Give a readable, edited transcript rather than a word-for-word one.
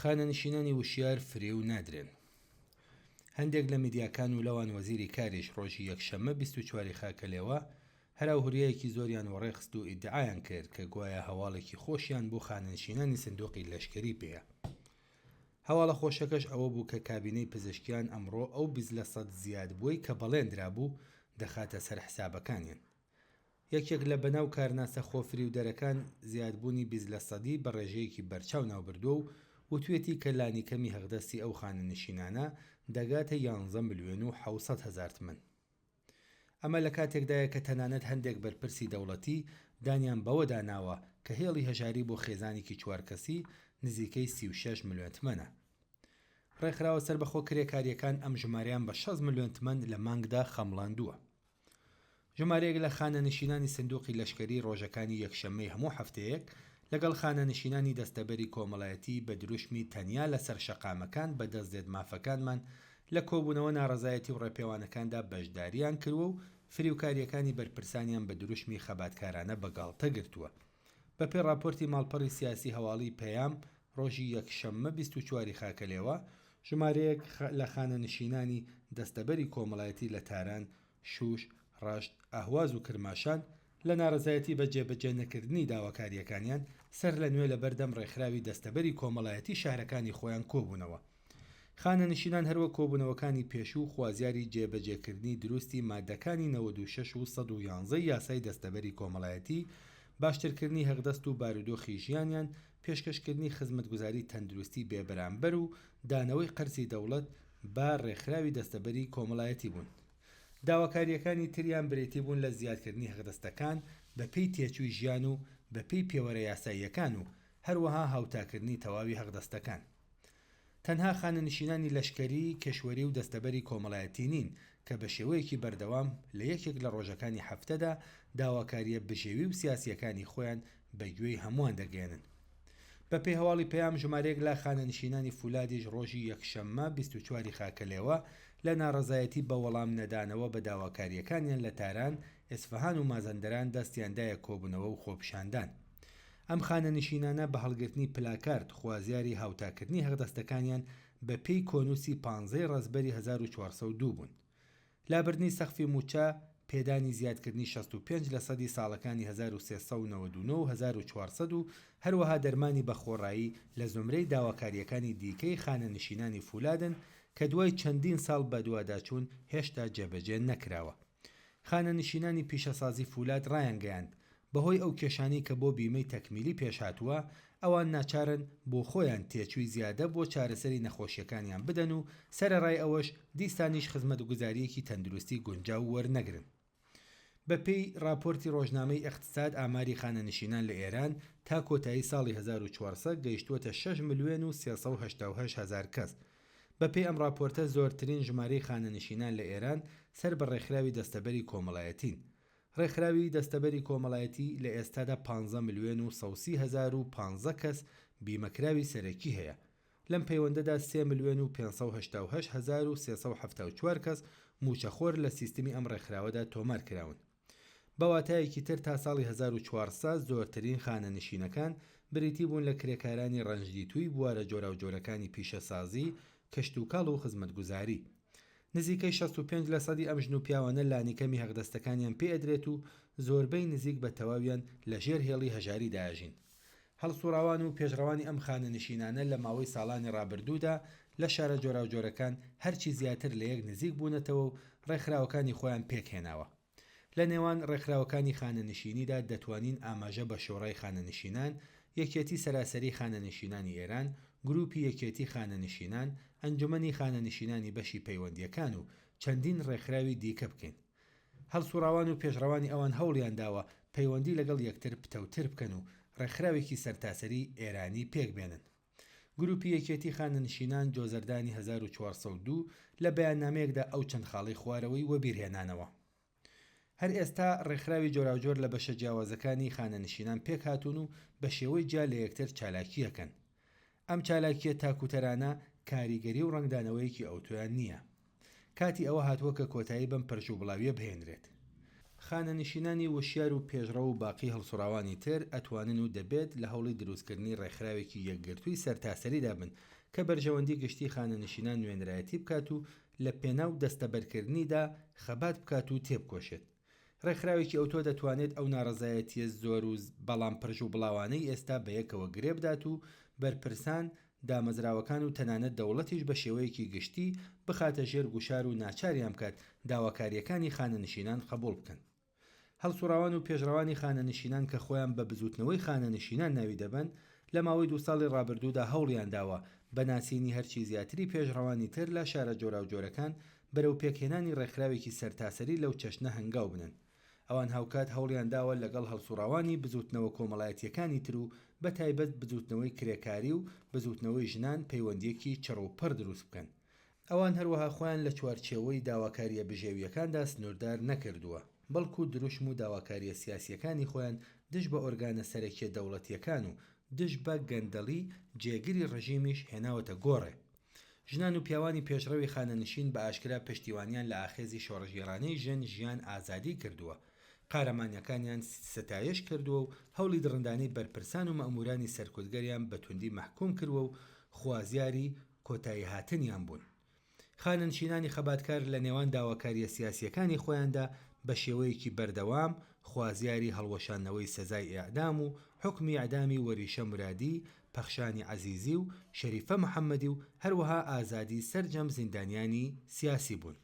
خانەنشینانی وشیار فرێ و نادرێن. هەندێک لە میدیاکان و لەوان وەزیری کاریش ڕۆژی یەکشەممە 24 خاکەلێوە هەراوهوریەکی زۆریان وەڕێخست و ئیدعایان کرد کە گوایە هەواڵێکی خۆشیان بۆ خانەنشینانی سندوقی لەشکری پێیە. هەواڵە خۆشەکەش ئەوە بوو کە کابینەی پزیشکیان ئەمڕۆ ئەو 20% زیادبووی کە بەڵێنرا بوو دەخاتە سەر حسابەکانیان. یەکێک لە بەناو کارناسە خۆفری و دەرەکان زیادبوونی 20% بە ڕێژەیەکی بەرچاو ناوبردووە و وتوێتی کە لانیکەمی هەغدەستی ئەو خانەنشینانە دەگاتە 11 ملیۆن و 700 هزار تمەن. ئەمە لە کاتێکدایە کە تەنانەت هەندێک بەرپرسی دەوڵەتی دانیان بەوە داناوە کە هێڵی هەژاری بۆ خێزانێکی 4 کەسی نزیکەی 36 ملیۆن تمەنە. ڕێکخراوە سەربەخۆ کرێکاریەکان ئەم ژمارەیان بە 6 ملیۆن تمەن لە مانگدا خەمڵاندووە. ژمارەیەک لە خانەنشینانی سندوقی لەشکری ڕۆژەکانی یەکشەممەی هەموو هەفتەیەک لەگەڵ خانەنشینانی دەستەبەری کۆمەڵایەتی بە دروشمی تەنیا لەسەر شەقامەکان بەدەستدێت مافەکانمان لە کۆبوونەوە ناڕەزایەتی و ڕێپێوانەکاندا بەشداریان کردووە و فریوکاریەکانی بەرپرسانیان بە دروشمی خەباتکارانە بەگاڵتە گرتووە. بەپێی راپۆرتی ماڵپەڕی سیاسی هەواڵی پەیام ڕۆژی یەکشەممە 24 خاکەلێوە ژمارەیەک لە خانەنشینانی دەستەبەری کۆمەڵایەتی لە تاران، شوش، ڕاشت، ئاهواز و کرماشان لە ناڕەزایەتی بە جێبەجێ نەکردنی داواکاریەکانیان سەر لە نوێ لە بەردەم ڕێکخراوی دەستەبەری کۆمەڵایەتی شارەکانی خۆیان کۆبوونەوە. خانەنشینان هەروە کۆبوونەوەکانی پێشوو خوازیاری جێبەجێکردنی دروستی مادەکانی 96 و 111 یاسای دەستەبەری کۆمەڵایەتی، باشترکردنی هەغدەست و بارودۆخی ژیانیان، پێشکەشکردنی خزمەتگوزاری تەندروستی بێبەرامبەر و دانەوەی قەرزی دەوڵەت با ڕێکخراوی دەستەبەری کۆمەڵایەتی بوون. داواکاریەکانی تریان برێتی بوون لە زیادکردنی هەغدەستەکان بەپێی تێچووی ژیان و بەپێی پێوەرە یاساییەکان و هەروەها هاوتاکردنی تەواوی هەغدەستەکان. تەنها خانەنشینانی لەشکری، کێشوەری و دەستەبەری کۆمەڵایەتی نین کە بە شێوەیەکی بەردەوام لە یەکێک لە ڕۆژەکانی هەفتەدا داواکاریە بژێوی و سیاسیەکانی خۆیان بەگوێی هەمووان دەگەێنن. بەپێی هەواڵی پەیام ژمارەیەک لە خانەنشینانی فولادیش ڕۆژی یەکشەممە 24 خاکەلێوە لە ناڕەزایەتی بە وەڵام نەدانەوە بە داواکاریەکانیان لە تاران، ئێسفەهان و مازەندەران دەستیاندایە کۆبوونەوە و خۆپیشاندان. ئەم خانەنشینانە بە هەڵگرتنی پلاکارد خوازیاری هاوتاکردنی هەغدەستەکانیان بە پێی کۆنووسی 15 ڕەزبەری 1402 بوون. لابردنی سەقفی موچە، پێدانی زیادکردنی 65% ساڵەکانی 1399 و 1400 و هەروەها دەرمانی بەخۆڕایی لە زمرەی داواکاریەکانی دیکەی خانەنشینانی فولادن کە دوای چەندین ساڵ بە دوواداچوون هێشتا جێبەجێ نەکراوە. خانەنشینانی پیشەسازی فولاد ڕایانگەیاند بەهۆی ئەو کێشانی کە بۆ بیمەی تەکمیلی پێشهاتووە ئەوان ناچارن بۆ خۆیان تێچووی زیادە بۆ چارەسەری نەخۆشیەکانیان بدەن و سەرەڕای ئەوەش دیستانیش خزمەتگوزاریەکی تەندروستی گونجاو وەرنەگرن. بەپێی راپۆرتی ڕۆژنامەی ئیقتصاد ئاماری خانەنشینان لە ئێران تا کۆتایی ساڵی 1400 گەیشتووەتە 6 ملیۆن و 388 هزار کەس. بەپێی ئەم راپۆرتە زۆرترین ژمارەی خانەنشینان لە ئێران سەر بە ڕێکخراوی دەستەبەری کۆمەڵایەتین. ڕێکخراوی دەستەبەری کۆمەڵایەتی لە ئێستادا 15 ملیۆن و 130 هزار و 15 کەس بیمەکراوی سەرەکی هەیە. لەم پەیوەندەدا 3 ملیۆن و 588 هزار و 374 کەس موچەخۆر لە سیستمی ئەم ڕێکخراوەدا تۆمار کراون. بەواتایەکی تر تا ساڵی 1400 زۆرترین خانەنشینەکان بریتی بوون لە کرێکارانی ڕەنجدیتووی بوارە جۆرا و جۆرەکانی پیشەسازی، کەشتوکاڵ و خزمەتگوزاری. نزیکەی 65% ئەم ژن و پیاوانە لانیکەمی هەغدەستەکانیان پێ ئەدرێت و زۆربەی نزیک بە تەواویان لە ژێر هێڵی هەژاری داژین. هەڵسوڕاوان و پێشڕەوانی ئەم خانەنشینانە لە ماوەی ساڵانی ڕابردوودا لە شارە جۆرا و جۆرەکان هەرچی زیاتر لە یەک نزیک بوونەتەوە و ڕێکخراوەکانی خۆیان پێکهێناوە. لە نێوان ڕێکخراوەکانی خانەنشینیدا دەتوانین ئاماژە بە شۆڕای خانەنشینان، یەکێتی سەراسەری خانەنشینانی ئێران، گروپی یەکێتی خانەنشینان، ئەنجومەنی خانەنشینانی بەشی پەیوەندیەکان و چەندین ڕێکخراوی دیکە بکەین. هەڵسوڕاوان و پێشڕەوانی ئەوان هەوڵیان داوە پەیوەندی لەگەڵ یەکتر پتەوتر بکەن و ڕێکخراوێکی سەرتاسەری ئێرانی پێک بێنن. گروپی یەکێتی خانەنشینان جۆزەردانی 1402 لە بەیاننامەیەکدا ئەو چەند خاڵی خوارەوەی وەبیرهێنانەوە. هەر ئێستا ڕێکخراوی جۆراوجۆر لە بەشە جیاوازەکانی خانەنشینان پێک هاتوون و بە شێوەی جا لە یەکتر چالاکیەکەن. ئەم چالاکیە تاکوتەرانە کاریگەری و ڕنگدانەوەیەکی ئەوتۆیان نییە. کاتی ئەوە هاتووە کە کۆتایی بەم پەرژ و بڵاویە بهێنرێت. خانەنشینانی وشیار و پێشڕە و باقی هەڵسوڕاوانی تر ئەتوانن و دەبێت لە هەوڵی دروستکردنی ڕێکخراوێکی یەکگرتووی سەرتاسەریدا بن کە بەرژەوەندی گشتی خانەنشینان نوێنرایەتی بکات و لە پێناو دەستەبەرکردنیدا خەبات بکات و تێبکۆشێت. ڕێکخراوێکی ئەوتۆ دەتوانێت ئەو ناڕەزایەتیە زۆر و بەڵام پرژ و بڵاوانەی ئێستا بەیەکەوە گرێ بدات و بەرپرسان، دامەزراوەکان و تەنانەت دەوڵەتیش بە شێوەیەکی گشتی بخاتە ژێر گوشار و ناچاریان بکات داواکاریەکانی خانەنشینان قبوڵ بکەن. هەڵسوڕاوان و پێشڕەوانی خانەنشینان کە خۆیان بە بزوتنەوەی خانەنشینان ناوی دەبن لە ماوەی 2 ساڵی ڕابردوودا هەوڵیان داوە بە ناسینی هەرچی زیاتری پێشڕەوانی تر لە شارە جۆراوجۆرەکان بەرەو پێکهێنانی ڕێکخراوێکی سەرتاسەری لەو چەشنە هەنگاو بنن. ئەوان هاوکات هەوڵیان داوە لەگەڵ هەڵسوڕاوانی بزوتنەوە کۆمەڵایەتیەکانی تر و بە تایبەت بزوتنەوەی کرێکاری و بزوتنەوەی ژنان پەیوەندیەکی چڕوپڕ دروست بکەن. ئەوان هەروەها خۆیان لە چوارچێوەی داواکاریە بژێویەکاندا سنووردار نەکردووە، بەڵکو دروشم و داواکاریە سیاسیەکانی خۆیان دژ بە ئۆرگانە سەرەکیە دەوڵەتیەکان و دژ بە گەندەڵی جێگیری ڕژیمیش هێناوەتە گۆڕێ. ژنان و پیاوانی پێشڕەوی خانەنشین بە ئاشکرا پشتیوانیان لە ئاخێزی شۆڕژگێڕانەی ژیان ئازادی کردووە، قارەمانیەکانیان ستایش کردووە و هەوڵی دڕندانەی بەرپرسان و مەئمورانی سەرکوتگەریان بە توندی مەحکوم کردووە و خوازیاری کۆتایی هاتنیان بوون. خانەنشینانی خەباتکار لە نێوان داواکاریە سیاسیەکانی خۆیاندا بە شێوەیەکی بەردەوام خوازیاری هەڵوەشانەوەی سەزای ئیعدام و حکمی ئیعدامی وەریشە مرادی، پەخشانی عەزیزی و شەریفە محەممەدی و هەروەها ئازادی سەرجەم زیندانیانی سیاسی بوون.